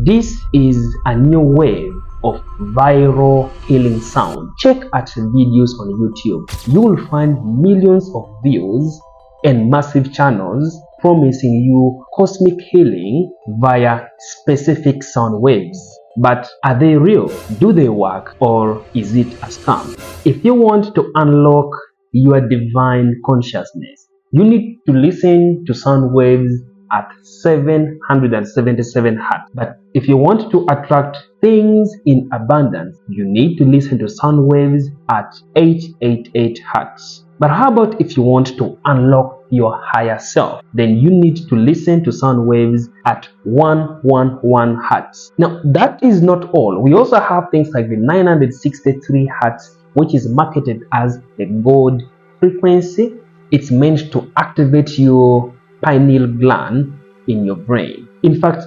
This is a new wave of viral healing sound. Check out videos on YouTube. You will find millions of views and massive channels promising you cosmic healing via specific sound waves. But are they real? Do they work, or is it a scam? If you want to unlock your divine consciousness, you need to listen to sound waves at 777 Hz. But if you want to attract things in abundance, you need to listen to sound waves at 888 Hz. But how about if you want to unlock your higher self? Then you need to listen to sound waves at 111 Hz. Now, that is not all. We also have things like the 963 Hz, which is marketed as the gold frequency. It's meant to activate your pineal gland in your brain. In fact,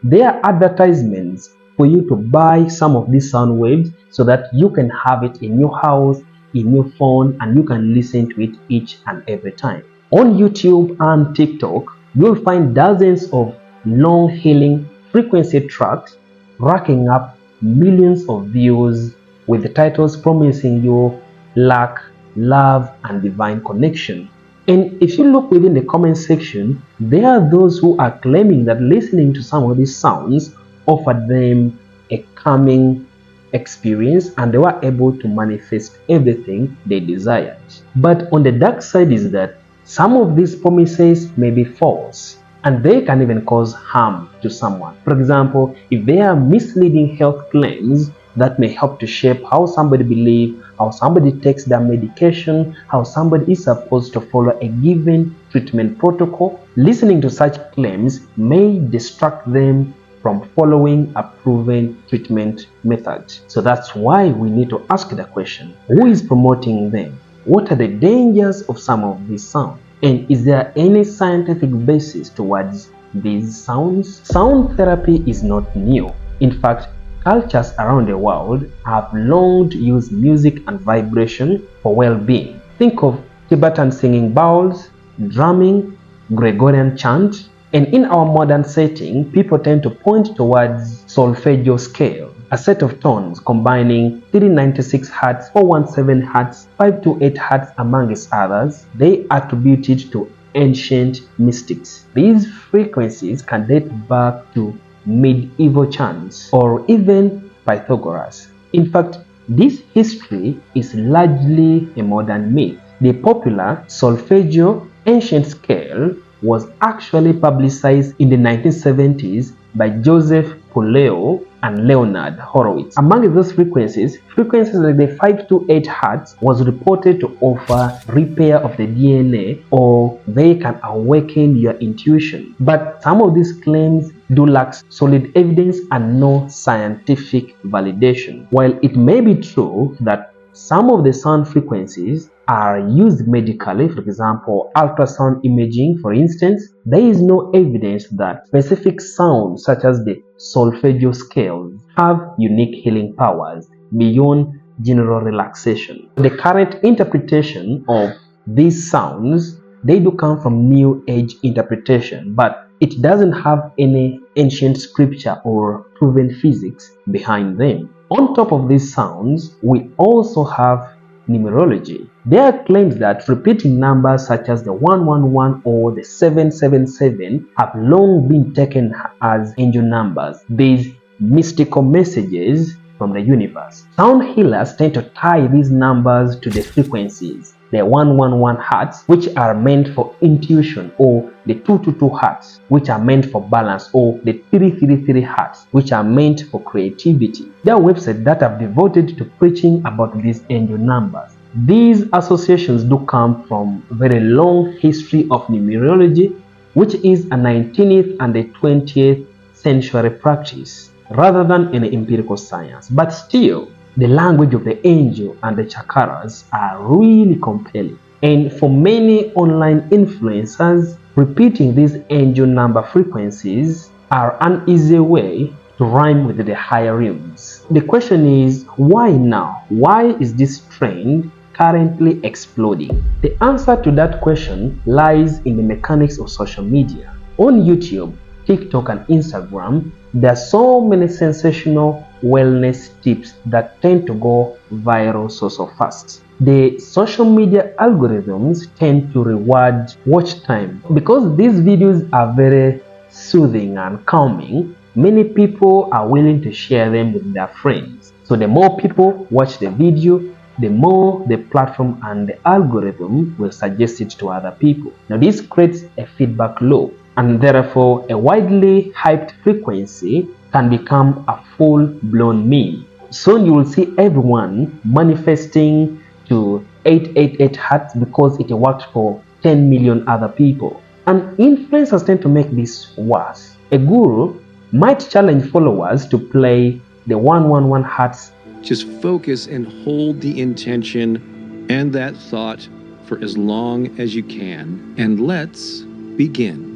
there are advertisements for you to buy some of these sound waves so that you can have it in your house, in your phone, and you can listen to it each and every time. On YouTube and TikTok, you'll find dozens of long healing frequency tracks racking up millions of views with the titles promising you luck, love, and divine connection. And if you look within the comment section, there are those who are claiming that listening to some of these sounds offered them a calming experience and they were able to manifest everything they desired. But on the dark side is that some of these promises may be false and they can even cause harm to someone. For example, if there are misleading health claims that may help to shape how somebody believes, how somebody takes their medication, how somebody is supposed to follow a given treatment protocol, listening to such claims may distract them from following a proven treatment method. So that's why we need to ask the question, who is promoting them? What are the dangers of some of these sounds? And is there any scientific basis towards these sounds? Sound therapy is not new. In fact, cultures around the world have long used music and vibration for well-being. Think of Tibetan singing bowls, drumming, Gregorian chant, and in our modern setting, people tend to point towards solfeggio scale, a set of tones combining 396 Hz, 417 Hz, 528 Hz amongst others. They attributed to ancient mystics. These frequencies can date back to medieval chants or even Pythagoras. In fact, this history is largely a modern myth. The popular solfeggio ancient scale was actually publicized in the 1970s by Joseph Puleo and Leonard Horowitz. Among those frequencies like the 528 Hz was reported to offer repair of the DNA, or they can awaken your intuition. But some of these claims do lack solid evidence and no scientific validation. While it may be true that some of the sound frequencies are used medically, for example, ultrasound imaging, for instance, there is no evidence that specific sounds such as the solfeggio scales have unique healing powers beyond general relaxation. The current interpretation of these sounds, they do come from New Age interpretation, but it doesn't have any ancient scripture or proven physics behind them. On top of these sounds, we also have numerology. There are claims that repeating numbers such as the 111 or the 777 have long been taken as angel numbers, these mystical messages from the universe. Sound healers tend to tie these numbers to the frequencies, the 111 Hz, which are meant for intuition, or the 222 Hz, which are meant for balance, or the 333 Hz, which are meant for creativity. There are websites that have devoted to preaching about these angel numbers. These associations do come from a very long history of numerology, which is a 19th and a 20th century practice, rather than an empirical science. But still, the language of the angel and the chakras are really compelling. And for many online influencers, repeating these angel number frequencies are an easy way to rhyme with the higher realms. The question is, why now? Why is this trend currently exploding? The answer to that question lies in the mechanics of social media. On YouTube, TikTok, and Instagram, There are so many sensational wellness tips that tend to go viral so fast. The social media algorithms tend to reward watch time. Because these videos are very soothing and calming, many people are willing to share them with their friends. So the more people watch the video, the more the platform and the algorithm will suggest it to other people. Now this creates a feedback loop, and therefore a widely hyped frequency can become a full-blown meme. Soon you will see everyone manifesting to 888 hertz because it worked for 10 million other people. And influencers tend to make this worse. A guru might challenge followers to play the 111 hertz. Just focus and hold the intention and that thought for as long as you can. And let's begin.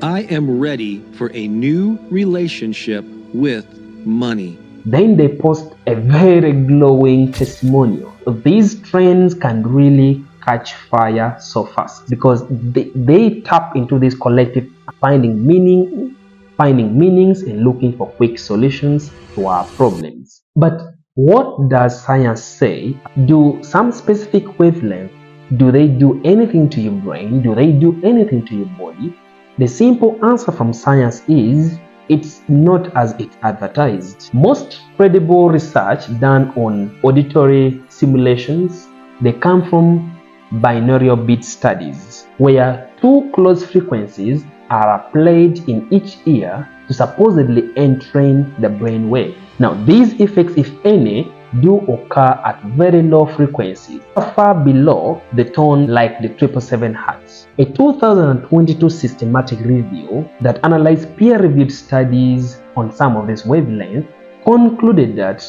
I am ready for a new relationship with money. Then they post a very glowing testimonial. These trends can really catch fire so fast because they tap into this collective finding meanings and looking for quick solutions to our problems. But what does science say? Do some specific wavelengths, do they do anything to your brain? Do they do anything to your body? The simple answer from science is it's not as it's advertised. Most credible research done on auditory simulations, they come from binaural beat studies, where two close frequencies are played in each ear to supposedly entrain the brain wave. Now these effects, if any, do occur at very low frequencies, far below the tone like the 777 hertz. A 2022 systematic review that analyzed peer-reviewed studies on some of these wavelengths concluded that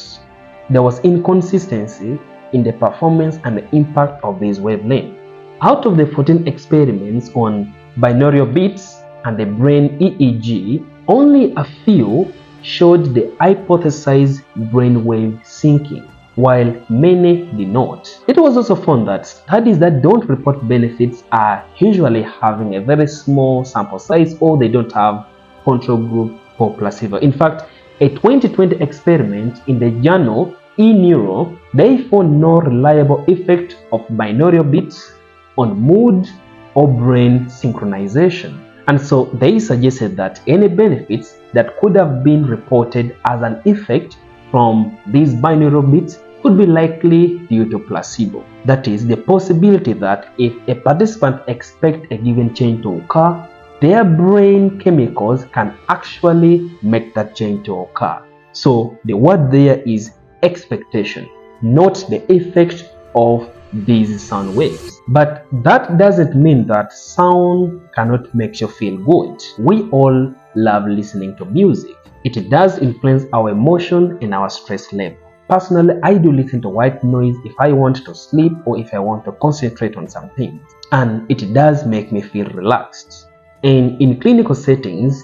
there was inconsistency in the performance and the impact of these wavelengths. Out of the 14 experiments on binaural beats and the brain EEG, only a few showed the hypothesized brainwave syncing, while many did not. It was also found that studies that don't report benefits are usually having a very small sample size, or they don't have control group or placebo. In fact, a 2020 experiment in the journal eNeuro, they found no reliable effect of binaural beats on mood or brain synchronization. And so they suggested that any benefits that could have been reported as an effect from these binaural beats could be likely due to placebo. That is, the possibility that if a participant expects a given change to occur, their brain chemicals can actually make that change to occur. So the word there is expectation, not the effect of these sound waves. But that doesn't mean that sound cannot make you feel good. We all love listening to music. It does influence our emotion and our stress level. Personally, I do listen to white noise if I want to sleep or if I want to concentrate on some things, and it does make me feel relaxed. And in clinical settings,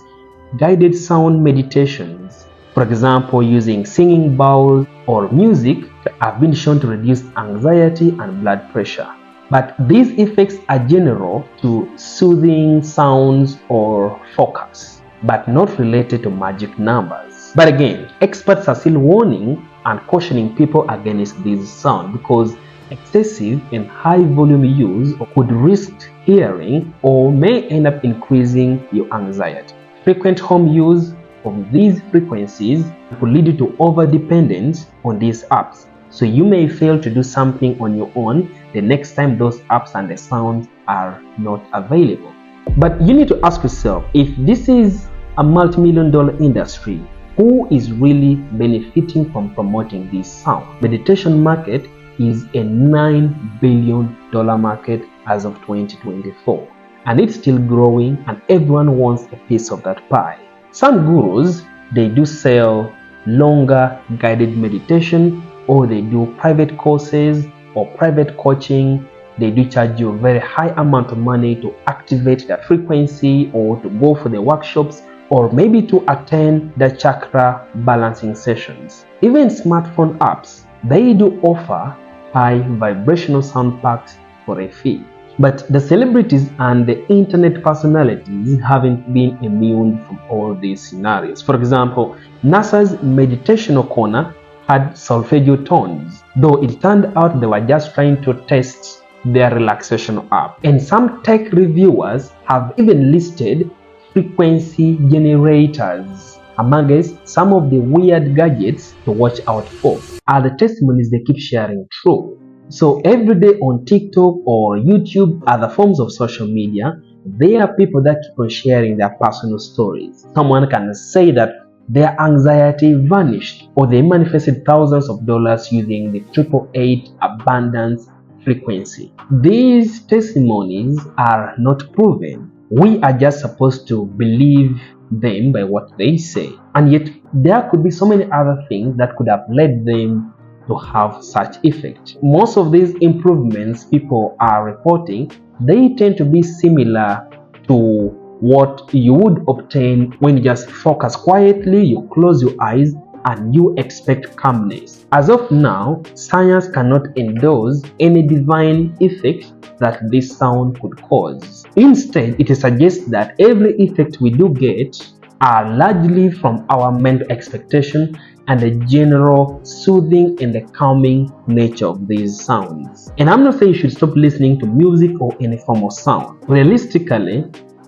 guided sound meditations, for example using singing bowls or music, have been shown to reduce anxiety and blood pressure. But these effects are general to soothing sounds or focus, but not related to magic numbers. But again, experts are still warning and cautioning people against this sound because excessive and high volume use could risk hearing or may end up increasing your anxiety. Frequent home use of these frequencies could lead you to over-dependence on these apps. So you may fail to do something on your own the next time those apps and the sounds are not available. But you need to ask yourself, if this is a multi-million-dollar industry, who is really benefiting from promoting this sound? Meditation market is a $9 billion market as of 2024, and it's still growing, and everyone wants a piece of that pie. Some gurus, they do sell longer guided meditation, or they do private courses or private coaching. They do charge you a very high amount of money to activate the frequency or to go for the workshops or maybe to attend the chakra balancing sessions. Even smartphone apps, they do offer high vibrational sound packs for a fee. But the celebrities and the internet personalities haven't been immune from all these scenarios. For example, NASA's meditational corner had solfeggio tones, though it turned out they were just trying to test their relaxation app. And some tech reviewers have even listed frequency generators amongst some of the weird gadgets to watch out for. Are the testimonies they keep sharing true? So every day on TikTok or YouTube, other forms of social media, there are people that keep on sharing their personal stories. Someone can say that their anxiety vanished, or they manifested thousands of dollars using the 888 abundance frequency. These testimonies are not proven. We are just supposed to believe them by what they say. And yet there could be so many other things that could have led them to have such effect. Most of these improvements people are reporting, they tend to be similar to what you would obtain when you just focus quietly, you close your eyes, and you expect calmness. As of now, science cannot endorse any divine effect that this sound could cause. Instead, it suggests that every effect we do get are largely from our mental expectation and the general soothing and the calming nature of these sounds. And I'm not saying you should stop listening to music or any form of sound. Realistically,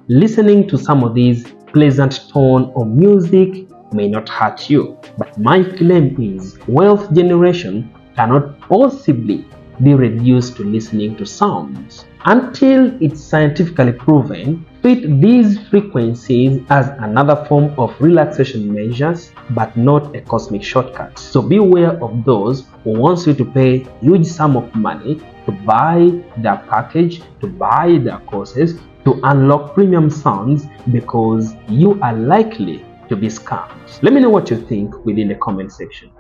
listening to some of these pleasant tone of music may not hurt you. But my claim is wealth generation cannot possibly be reduced to listening to sounds. Until it's scientifically proven, treat these frequencies as another form of relaxation measures, but not a cosmic shortcut. So be aware of those who want you to pay a huge sum of money to buy their package, to buy their courses, to unlock premium sounds, because you are likely to be scammed. Let me know what you think within the comment section.